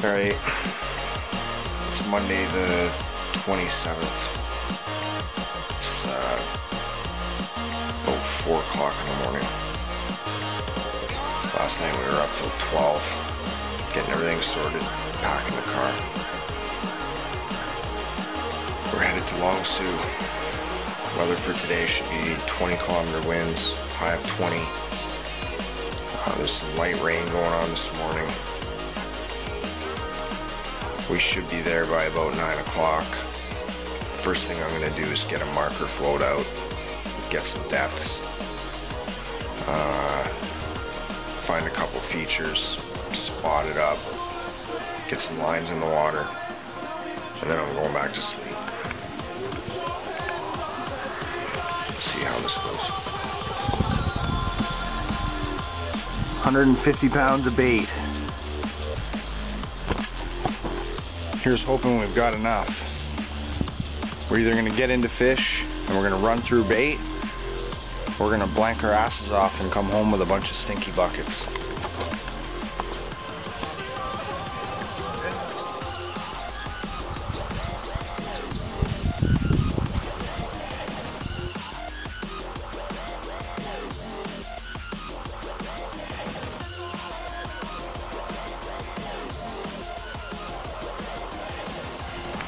Alright, it's Monday the 27th. It's about 4 o'clock in the morning. Last night we were up till 12, getting everything sorted, packing the car. We're headed to Long Sault. Weather for today should be 20-kilometer winds, high of 20. There's some light rain going on this morning. We should be there by about 9 o'clock. First thing I'm going to do is get a marker float out, get some depths, find a couple features, spot it up, get some lines in the water, and then I'm going back to sleep. See how this goes. 150 pounds of bait. Here's hoping we've got enough. We're either gonna get into fish and we're gonna run through bait, or we're gonna blank our asses off and come home with a bunch of stinky buckets.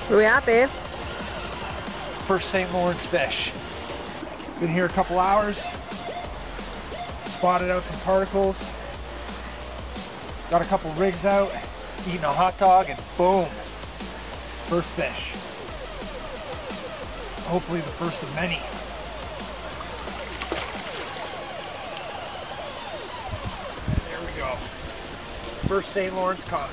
Where we at, babe? First St. Lawrence fish. Been here a couple hours. Spotted out some particles. Got a couple rigs out. Eating a hot dog and boom. First fish. Hopefully the first of many. There we go. First St. Lawrence caught.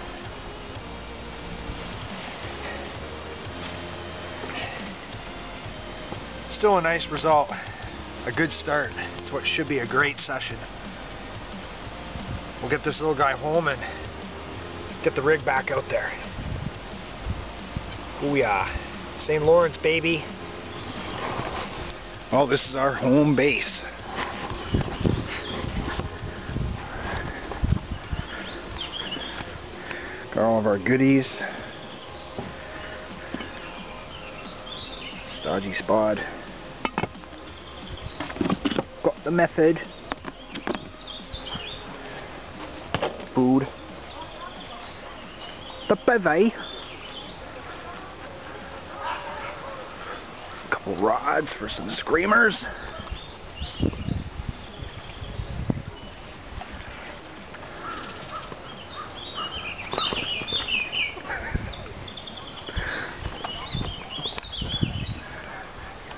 Still a nice result, a good start to what should be a great session. We'll get this little guy home and get the rig back out there. Oh yeah, St. Lawrence, baby. Well, this is our home base. Got all of our goodies. Stodgy spot. Got the method. Food. The bevy. A couple rods for some screamers.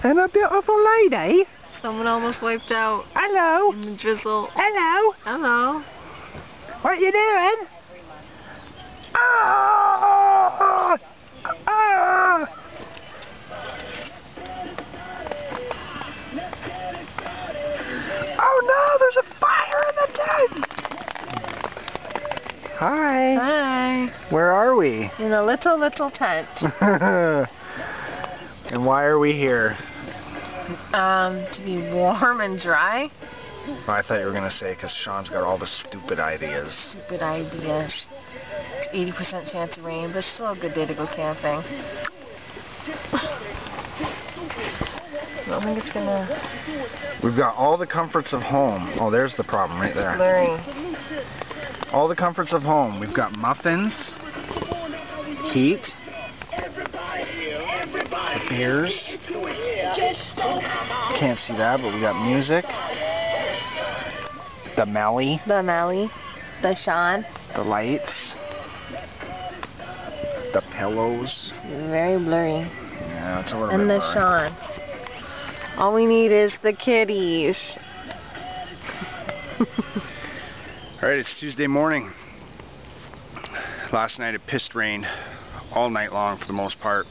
And a beautiful lady. Someone almost wiped out. Hello. In the drizzle. Hello. Hello. What you doing? Oh! Oh! Oh no, there's a fire in the tent! Hi. Hi. Where are we? In a little tent. And why are we here? To be warm and dry. Oh, I thought you were gonna say because Sean's got all the stupid ideas. Stupid idea. 80% chance of rain, but still a good day to go camping. I don't think it's gonna... We've got all the comforts of home. Oh, there's the problem right there. Blurry. All the comforts of home. We've got muffins, heat, beers. Can't see that, but we got music. The Melly. The Melly. The Sean. The lights. The pillows. Very blurry. Yeah, it's a little and bit the blurry. Sean. All we need is the kitties. Alright, it's Tuesday morning. Last night it pissed rain all night long for the most part.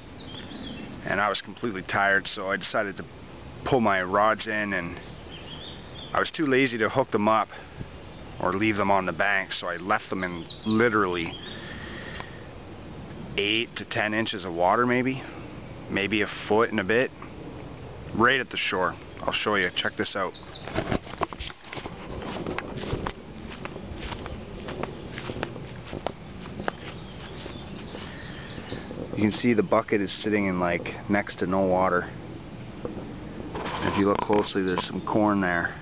And I was completely tired, so I decided to pull my rods in, and I was too lazy to hook them up or leave them on the bank, so I left them in literally 8 to 10 inches of water, maybe a foot and a bit, right at the shore. I'll show you. Check this out. You can see the bucket is sitting in like next to no water. If you look closely, there's some corn there.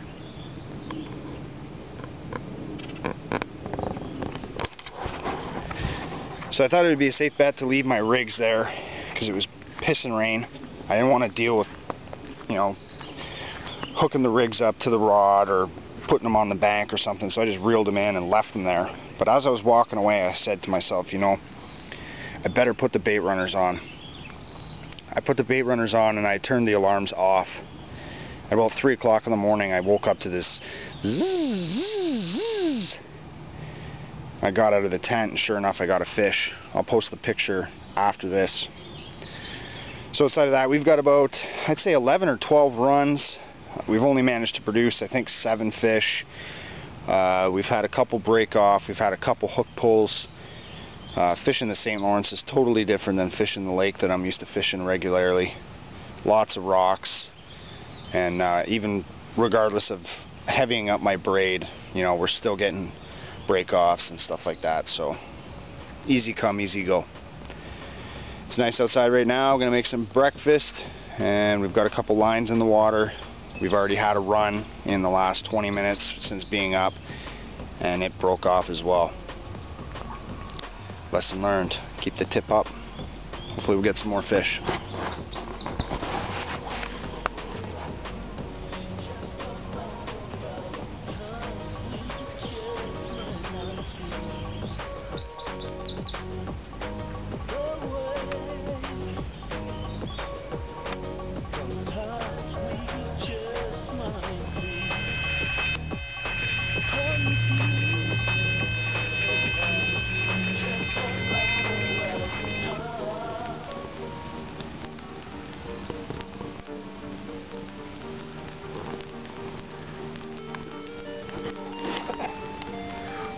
So I thought it would be a safe bet to leave my rigs there because it was pissing rain. I didn't want to deal with, you know, hooking the rigs up to the rod or putting them on the bank or something, so I just reeled them in and left them there. But as I was walking away, I said to myself, you know, I better put the bait runners on. I put the bait runners on and I turned the alarms off. At about 3 o'clock in the morning, I woke up to this zzz, zzz, zzz. I got out of the tent and sure enough I got a fish. I'll post the picture after this. So outside of that, we've got about, I'd say 11 or 12 runs. We've only managed to produce, I think, 7 fish. We've had a couple break off, we've had a couple hook pulls. Fishing the St. Lawrence is totally different than fishing the lake that I'm used to fishing regularly. Lots of rocks, and even regardless of heavying up my braid, you know, we're still getting break-offs and stuff like that, so easy come, easy go. It's nice outside right now. I'm gonna make some breakfast, and we've got a couple lines in the water. We've already had a run in the last 20 minutes since being up, and it broke off as well. Lesson learned, keep the tip up. Hopefully we'll get some more fish.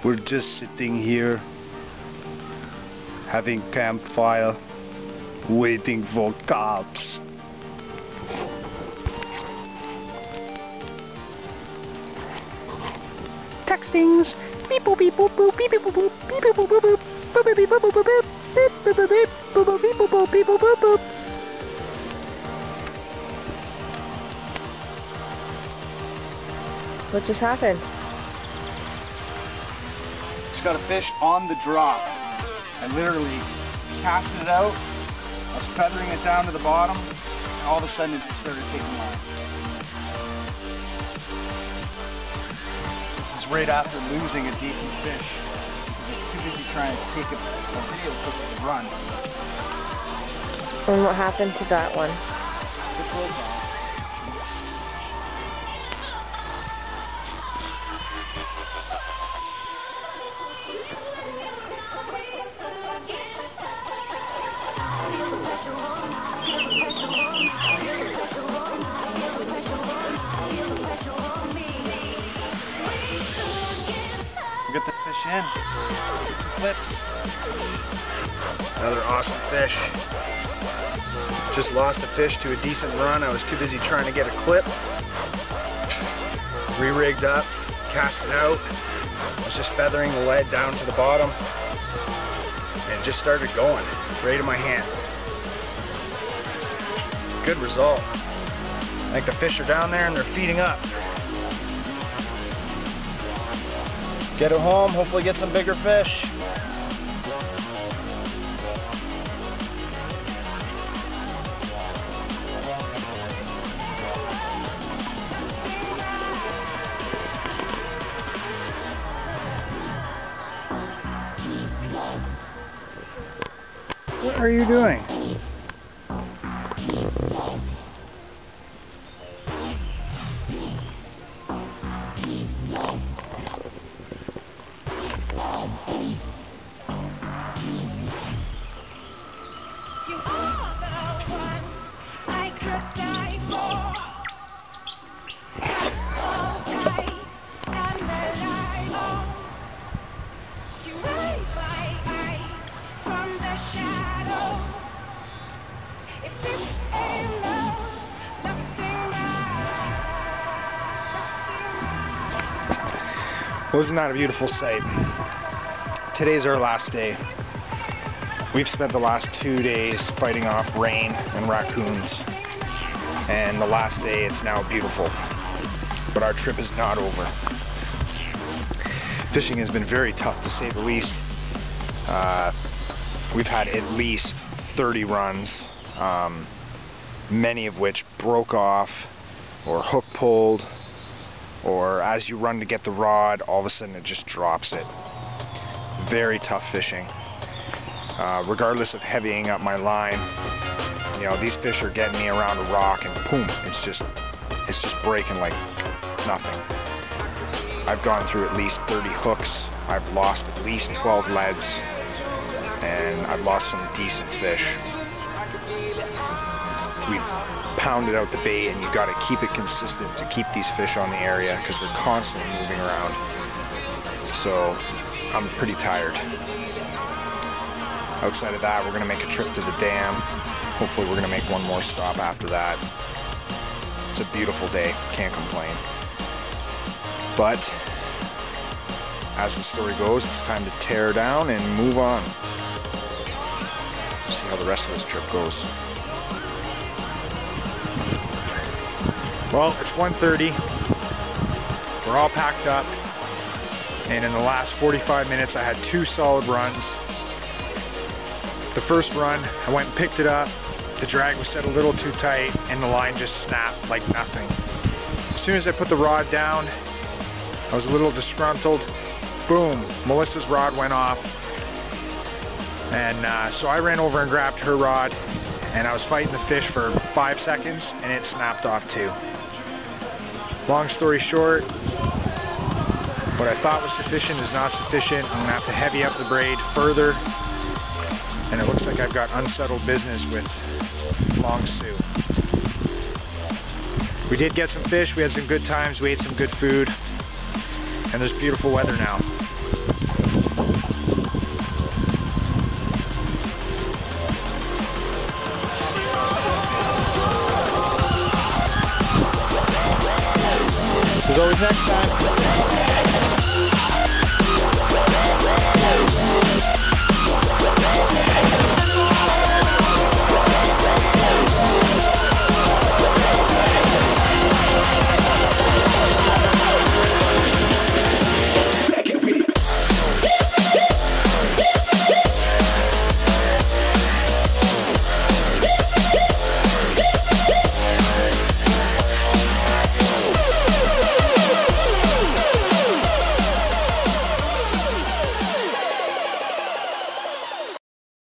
We're just sitting here, having campfire, waiting for carps. Textings. Beep boop beep boop boop beep beep boop boop beep beep boop boop boop boop beep boop boop boop beep boop boop beep boop boop beep boop boop beep boop boop boop. What just happened? Got a fish on the drop. I literally casted it out, I was feathering it down to the bottom, and all of a sudden it started taking line. This is right after losing a decent fish, because I was too busy trying to take a video clip of the run. And what happened to that one? It broke off. We'll get this fish in. Get some flips. Another awesome fish. Just lost a fish to a decent run. I was too busy trying to get a clip. Re-rigged up, cast it out. I was just feathering the lead down to the bottom. And it just started going right in my hand. Good result. I think the fish are down there and they're feeding up. Get it home, hopefully get some bigger fish. What are you doing? Wasn't that a beautiful sight? Today's our last day. We've spent the last 2 days fighting off rain and raccoons, and the last day it's now beautiful, but our trip is not over. Fishing has been very tough, to say the least. We've had at least 30 runs, many of which broke off or hook pulled, or as you run to get the rod, all of a sudden it just drops it. Very tough fishing. Regardless of heavying up my line, you know, these fish are getting me around a rock and boom, it's just breaking like nothing. I've gone through at least 30 hooks. I've lost at least 12 leads, and I've lost some decent fish. We've pounded out the bait, and you got to keep it consistent to keep these fish on the area because they're constantly moving around. So I'm pretty tired. Outside of that, we're going to make a trip to the dam. Hopefully we're going to make one more stop after that. It's a beautiful day, can't complain. But as the story goes, it's time to tear down and move on. See how the rest of this trip goes. Well, it's 1:30. We're all packed up. And in the last 45 minutes, I had 2 solid runs. The first run, I went and picked it up. The drag was set a little too tight and the line just snapped like nothing. As soon as I put the rod down, I was a little disgruntled. Boom, Melissa's rod went off. And so I ran over and grabbed her rod, and I was fighting the fish for 5 seconds and it snapped off too. Long story short, what I thought was sufficient is not sufficient. I'm gonna have to heavy up the braid further. And it looks like I've got unsettled business with Long Sue. We did get some fish, we had some good times, we ate some good food, and there's beautiful weather now.